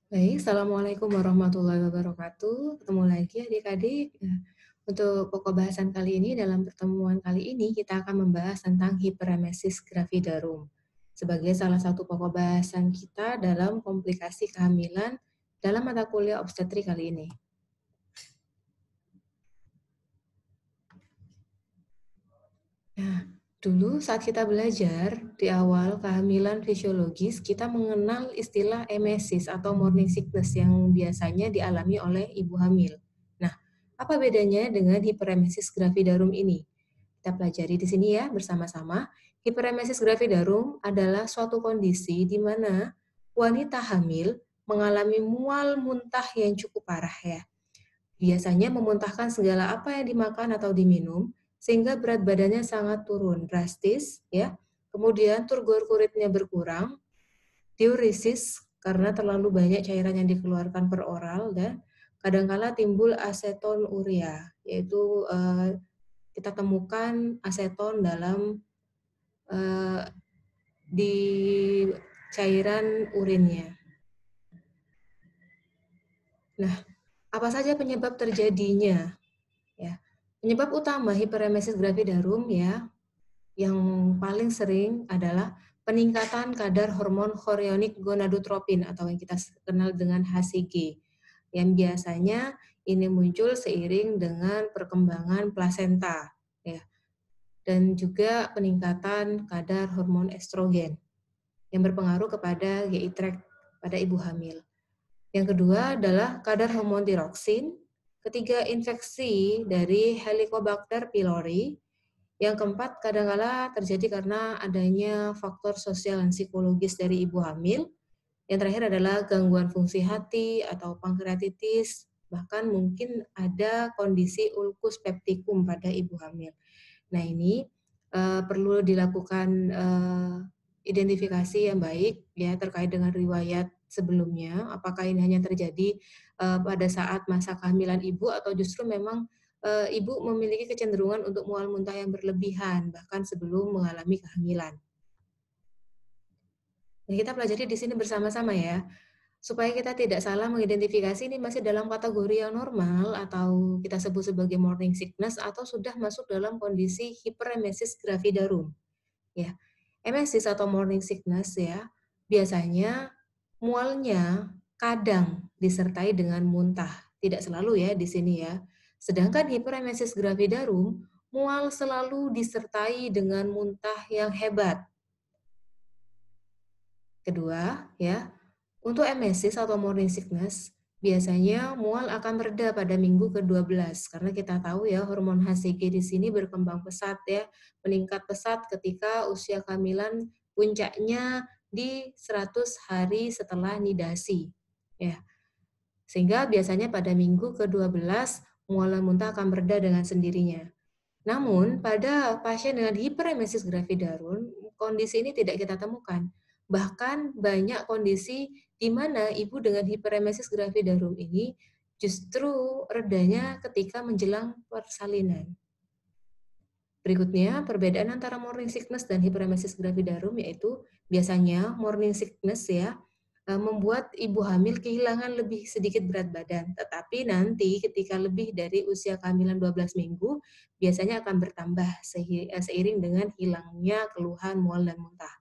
Baik, Assalamualaikum warahmatullahi wabarakatuh. Ketemu lagi adik-adik. Nah, untuk pokok bahasan kali ini, dalam pertemuan kali ini kita akan membahas tentang hiperemesis gravidarum sebagai salah satu pokok bahasan kita dalam komplikasi kehamilan dalam mata kuliah obstetrik kali ini. Nah, dulu saat kita belajar di awal kehamilan fisiologis, kita mengenal istilah emesis atau morning sickness yang biasanya dialami oleh ibu hamil. Nah, apa bedanya dengan hiperemesis gravidarum ini? Kita pelajari di sini ya bersama-sama. Hiperemesis gravidarum adalah suatu kondisi di mana wanita hamil mengalami mual muntah yang cukup parah ya. Biasanya memuntahkan segala apa yang dimakan atau diminum, sehingga berat badannya sangat turun drastis, ya. Kemudian turgor kuritnya berkurang, diuresis karena terlalu banyak cairan yang dikeluarkan per oral, dan kadangkala timbul asetonuria, yaitu kita temukan aseton dalam di cairan urinnya. Nah, apa saja penyebab terjadinya? Ya, penyebab utama hiperemesis gravidarum ya yang paling sering adalah peningkatan kadar hormon chorionic gonadotropin atau yang kita kenal dengan HCG, yang biasanya ini muncul seiring dengan perkembangan plasenta, ya, dan juga peningkatan kadar hormon estrogen yang berpengaruh kepada GI tract pada ibu hamil. Yang kedua adalah kadar hormon tiroksin. Ketiga, infeksi dari Helicobacter pylori. Yang keempat, kadangkala terjadi karena adanya faktor sosial dan psikologis dari ibu hamil. Yang terakhir adalah gangguan fungsi hati atau pankreatitis, bahkan mungkin ada kondisi ulkus peptikum pada ibu hamil. Nah, ini perlu dilakukan identifikasi yang baik ya terkait dengan riwayat sebelumnya, apakah ini hanya terjadi pada saat masa kehamilan ibu atau justru memang ibu memiliki kecenderungan untuk mual muntah yang berlebihan bahkan sebelum mengalami kehamilan. Nah, kita pelajari di sini bersama-sama ya, supaya kita tidak salah mengidentifikasi ini masih dalam kategori yang normal atau kita sebut sebagai morning sickness atau sudah masuk dalam kondisi hiperemesis gravidarum. Ya, emesis atau morning sickness ya, biasanya mualnya kadang disertai dengan muntah, tidak selalu ya di sini ya. Sedangkan hiperemesis gravidarum, mual selalu disertai dengan muntah yang hebat. Kedua, ya, untuk emesis atau morning sickness, biasanya mual akan mereda pada minggu ke-12 karena kita tahu ya hormon HCG di sini berkembang pesat ya, meningkat pesat ketika usia kehamilan puncaknya di 100 hari setelah nidasi. Ya. Sehingga biasanya pada minggu ke-12 mual dan muntah akan mereda dengan sendirinya. Namun, pada pasien dengan hiperemesis gravidarum, kondisi ini tidak kita temukan. Bahkan banyak kondisi di mana ibu dengan hiperemesis gravidarum ini justru redanya ketika menjelang persalinan. Berikutnya, perbedaan antara morning sickness dan hiperemesis gravidarum yaitu biasanya morning sickness ya membuat ibu hamil kehilangan lebih sedikit berat badan, tetapi nanti ketika lebih dari usia kehamilan 12 minggu biasanya akan bertambah seiring dengan hilangnya keluhan mual dan muntah.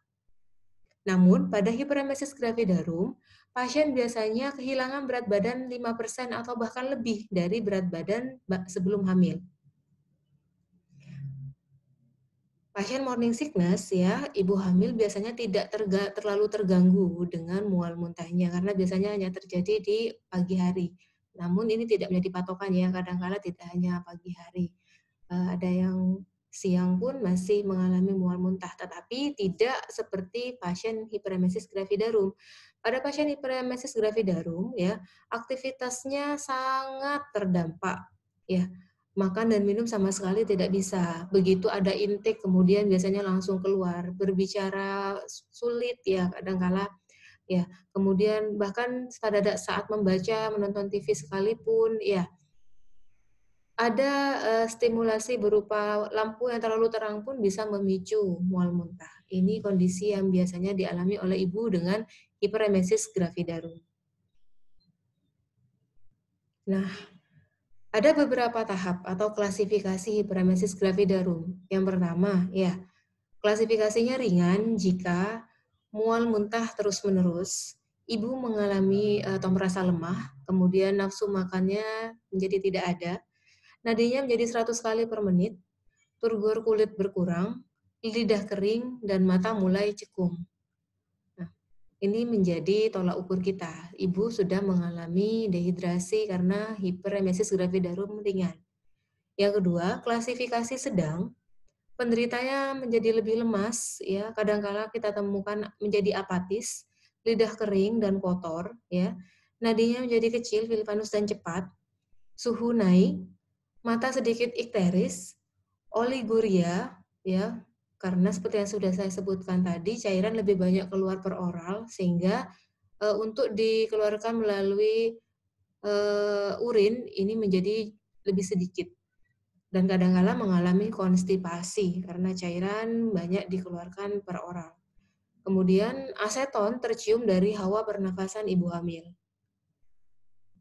Namun, pada hiperemesis gravidarum, pasien biasanya kehilangan berat badan 5% atau bahkan lebih dari berat badan sebelum hamil. Pasien morning sickness ya, ibu hamil biasanya tidak terlalu terganggu dengan mual muntahnya karena biasanya hanya terjadi di pagi hari. Namun ini tidak menjadi patokan ya, kadang-kala tidak hanya pagi hari. Ada yang siang pun masih mengalami mual muntah, tetapi tidak seperti pasien hiperemesis gravidarum. Pada pasien hiperemesis gravidarum ya, aktivitasnya sangat terdampak ya, makan dan minum sama sekali tidak bisa. Begitu ada intake kemudian biasanya langsung keluar. Berbicara sulit ya kadangkala ya. Kemudian bahkan pada saat membaca, menonton TV sekalipun ya ada stimulasi berupa lampu yang terlalu terang pun bisa memicu mual muntah. Ini kondisi yang biasanya dialami oleh ibu dengan hiperemesis gravidarum. Nah, ada beberapa tahap atau klasifikasi hiperemesis gravidarum. Yang pertama, ya, klasifikasinya ringan jika mual muntah terus-menerus, ibu mengalami atau merasa lemah, kemudian nafsu makannya menjadi tidak ada, nadinya menjadi 100 kali per menit, turgor kulit berkurang, lidah kering, dan mata mulai cekung. Nah, ini menjadi tolak ukur kita. Ibu sudah mengalami dehidrasi karena hiperemesis gravidarum ringan. Yang kedua, klasifikasi sedang. Penderitanya menjadi lebih lemas, ya. Kadangkala kita temukan menjadi apatis, lidah kering dan kotor, ya. Nadinya menjadi kecil, filipanus dan cepat, suhu naik, mata sedikit ikteris, oliguria, ya. Karena seperti yang sudah saya sebutkan tadi, cairan lebih banyak keluar per oral sehingga untuk dikeluarkan melalui urin ini menjadi lebih sedikit. Dan kadang-kala mengalami konstipasi karena cairan banyak dikeluarkan per oral. Kemudian aseton tercium dari hawa pernafasan ibu hamil.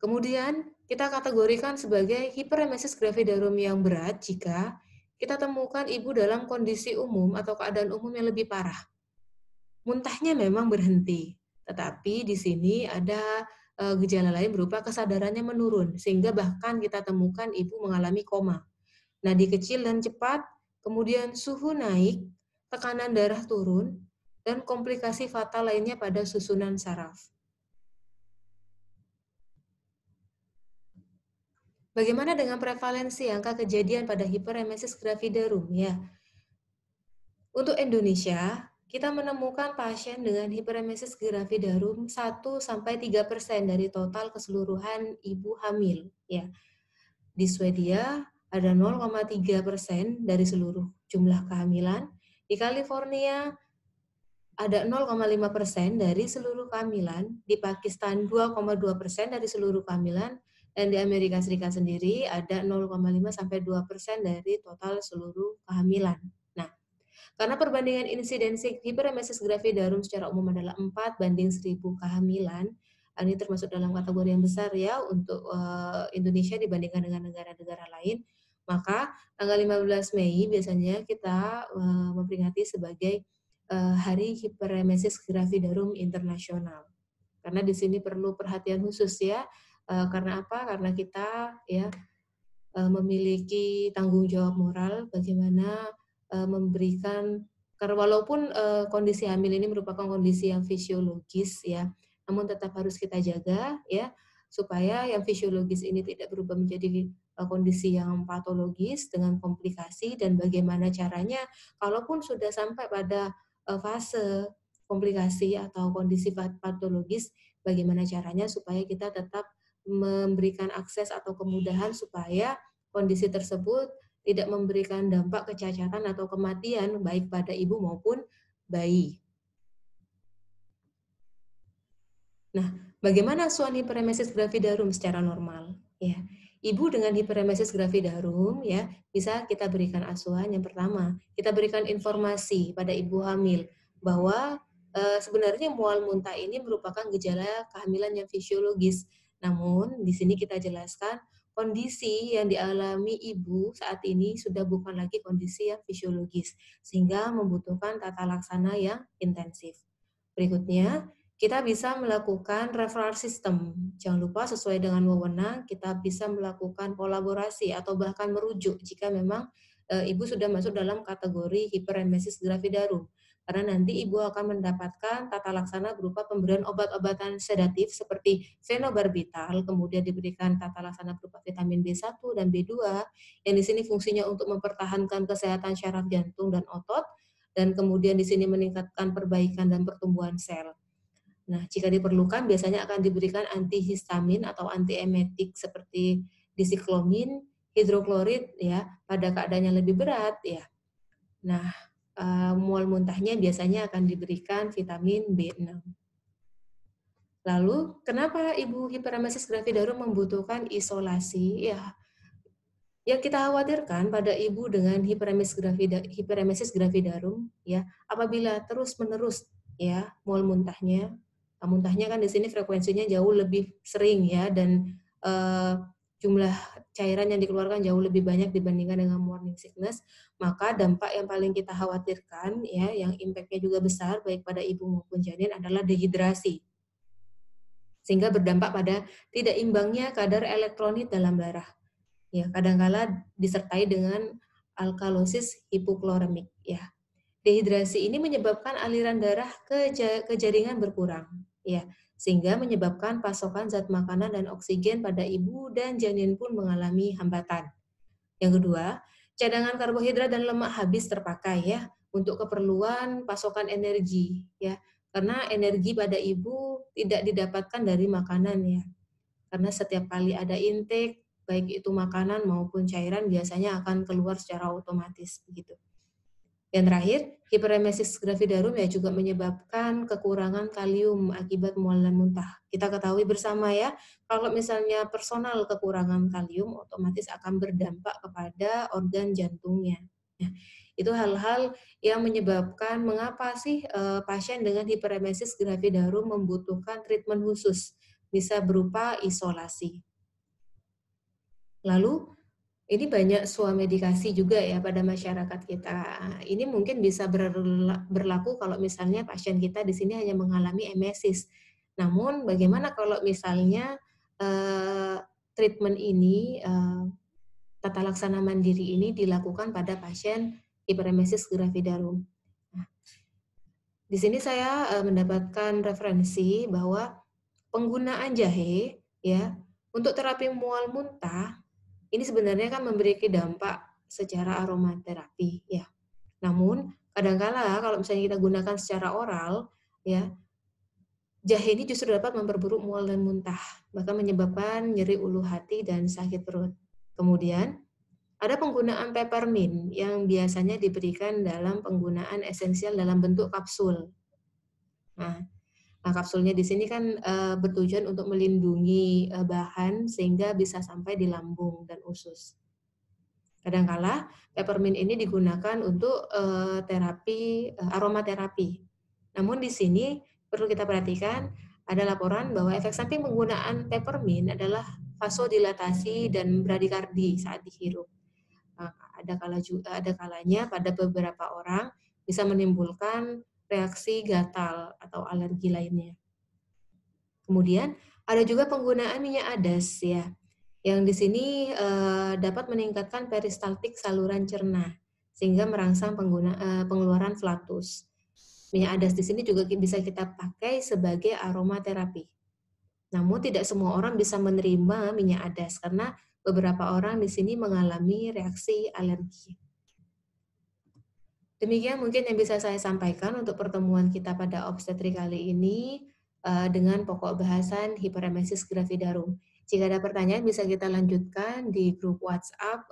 Kemudian kita kategorikan sebagai hiperemesis gravidarum yang berat jika kita temukan ibu dalam kondisi umum atau keadaan umum yang lebih parah. Muntahnya memang berhenti, tetapi di sini ada gejala lain berupa kesadarannya menurun, sehingga bahkan kita temukan ibu mengalami koma. Nadi kecil dan cepat, kemudian suhu naik, tekanan darah turun, dan komplikasi fatal lainnya pada susunan saraf. Bagaimana dengan prevalensi angka kejadian pada hiperemesis gravidarum? Ya, untuk Indonesia, kita menemukan pasien dengan hiperemesis gravidarum 1-3% dari total keseluruhan ibu hamil. Ya, di Swedia ada 0,3% dari seluruh jumlah kehamilan. Di California ada 0,5% dari seluruh kehamilan, di Pakistan 2,2% dari seluruh kehamilan, dan di Amerika Serikat sendiri ada 0,5 sampai 2% dari total seluruh kehamilan. Nah, karena perbandingan insidensi hiperemesis gravidarum secara umum adalah 4/1000 kehamilan, ini termasuk dalam kategori yang besar ya untuk Indonesia dibandingkan dengan negara-negara lain, maka tanggal 15 Mei biasanya kita memperingati sebagai Hari Hiperemesis Gravidarum Internasional. Karena di sini perlu perhatian khusus ya. Karena apa? Karena kita ya memiliki tanggung jawab moral bagaimana memberikan, karena walaupun kondisi hamil ini merupakan kondisi yang fisiologis ya, namun tetap harus kita jaga ya supaya yang fisiologis ini tidak berubah menjadi kondisi yang patologis dengan komplikasi, dan bagaimana caranya kalaupun sudah sampai pada fase komplikasi atau kondisi patologis, bagaimana caranya supaya kita tetap memberikan akses atau kemudahan supaya kondisi tersebut tidak memberikan dampak kecacatan atau kematian baik pada ibu maupun bayi. Nah, bagaimana asuhan hiperemesis gravidarum secara normal? Ya, ibu dengan hiperemesis gravidarum ya bisa kita berikan asuhan. Yang pertama, kita berikan informasi pada ibu hamil bahwa sebenarnya mual muntah ini merupakan gejala kehamilan yang fisiologis. Namun di sini kita jelaskan kondisi yang dialami ibu saat ini sudah bukan lagi kondisi yang fisiologis, sehingga membutuhkan tata laksana yang intensif. Berikutnya, kita bisa melakukan referral system. Jangan lupa sesuai dengan wewenang, kita bisa melakukan kolaborasi atau bahkan merujuk jika memang ibu sudah masuk dalam kategori hiperemesis gravidarum. Karena nanti ibu akan mendapatkan tata laksana berupa pemberian obat-obatan sedatif seperti fenobarbital, kemudian diberikan tata laksana berupa vitamin B1 dan B2, yang di sini fungsinya untuk mempertahankan kesehatan syaraf jantung dan otot, dan kemudian di sini meningkatkan perbaikan dan pertumbuhan sel. Nah, jika diperlukan biasanya akan diberikan antihistamin atau antiemetik seperti disiklomin, hidroklorid ya pada keadaan yang lebih berat ya. Nah, mual muntahnya biasanya akan diberikan vitamin B6. Lalu, kenapa ibu hiperemesis gravidarum membutuhkan isolasi? Ya, yang kita khawatirkan pada ibu dengan hiperemesis gravidarum ya, apabila terus-menerus ya mual muntahnya, muntahnya kan di sini frekuensinya jauh lebih sering ya, dan jumlah cairan yang dikeluarkan jauh lebih banyak dibandingkan dengan morning sickness, maka dampak yang paling kita khawatirkan ya, yang impact-nya juga besar baik pada ibu maupun janin adalah dehidrasi. Sehingga berdampak pada tidak imbangnya kadar elektrolit dalam darah. Ya, kadangkala disertai dengan alkalosis hipokloremik ya. Dehidrasi ini menyebabkan aliran darah ke jaringan berkurang, ya, sehingga menyebabkan pasokan zat makanan dan oksigen pada ibu dan janin pun mengalami hambatan. Yang kedua, cadangan karbohidrat dan lemak habis terpakai ya untuk keperluan pasokan energi ya. Karena energi pada ibu tidak didapatkan dari makanan ya. Karena setiap kali ada intake baik itu makanan maupun cairan biasanya akan keluar secara otomatis begitu. Yang terakhir, hiperemesis gravidarum ya juga menyebabkan kekurangan kalium akibat mual dan muntah. Kita ketahui bersama ya, kalau misalnya personal kekurangan kalium otomatis akan berdampak kepada organ jantungnya. Ya, itu hal-hal yang menyebabkan mengapa sih pasien dengan hiperemesis gravidarum membutuhkan treatment khusus, bisa berupa isolasi. Lalu ini banyak swamedikasi juga ya pada masyarakat kita. Ini mungkin bisa berlaku kalau misalnya pasien kita di sini hanya mengalami emesis. Namun bagaimana kalau misalnya eh, treatment ini, tata laksana mandiri ini dilakukan pada pasien hiperemesis gravidarum. Nah, di sini saya mendapatkan referensi bahwa penggunaan jahe ya untuk terapi mual muntah ini sebenarnya kan memberi dampak secara aromaterapi ya. Namun kadangkala kalau misalnya kita gunakan secara oral ya, jahe ini justru dapat memperburuk mual dan muntah, bahkan menyebabkan nyeri ulu hati dan sakit perut. Kemudian ada penggunaan peppermint yang biasanya diberikan dalam penggunaan esensial dalam bentuk kapsul. Nah, kapsulnya di sini kan bertujuan untuk melindungi bahan sehingga bisa sampai di lambung dan usus. Kadangkala peppermint ini digunakan untuk terapi aromaterapi. Namun di sini perlu kita perhatikan ada laporan bahwa efek samping penggunaan peppermint adalah vasodilatasi dan bradikardi saat dihirup. Nah, ada kalanya pada beberapa orang bisa menimbulkan reaksi gatal atau alergi lainnya. Kemudian ada juga penggunaan minyak adas ya, yang di sini dapat meningkatkan peristaltik saluran cerna sehingga merangsang pengeluaran flatus. Minyak adas di sini juga bisa kita pakai sebagai aromaterapi. Namun tidak semua orang bisa menerima minyak adas karena beberapa orang di sini mengalami reaksi alergi. Demikian mungkin yang bisa saya sampaikan untuk pertemuan kita pada obstetrik kali ini dengan pokok bahasan hiperemesis gravidarum. Jika ada pertanyaan bisa kita lanjutkan di grup WhatsApp.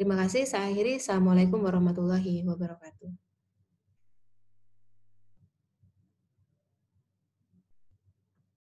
Terima kasih, saya akhiri. Assalamualaikum warahmatullahi wabarakatuh.